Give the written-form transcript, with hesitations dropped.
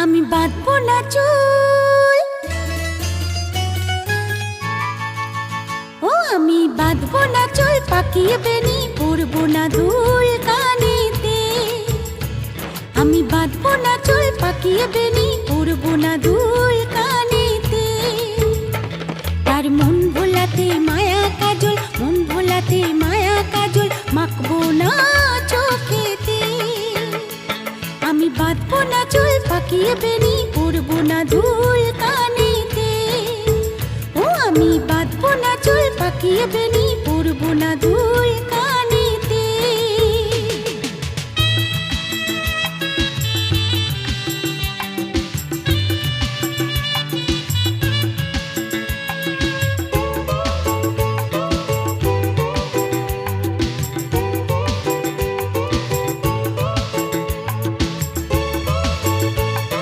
আমি বাঁধবো না চুল, ও আমি বাঁধবো না চুল, পাকিয়ে বেনি পরবো না দুল কানেতে। আমি বাঁধবো না চুল, পাকিয়ে বেনি পরবো না দুল কানেতে। তার মন ভোলাতে মায়া কাজল, মন ভোলাতে মায়া কাজল মাখবো না চোখেতে। আমি বাঁধবো না চুল, পাকিয়ে বেনি পরবো না দুল কানেতে। ও আমি বাঁধবো না চুল, পাকিয়ে বেনি পরবো না দুল।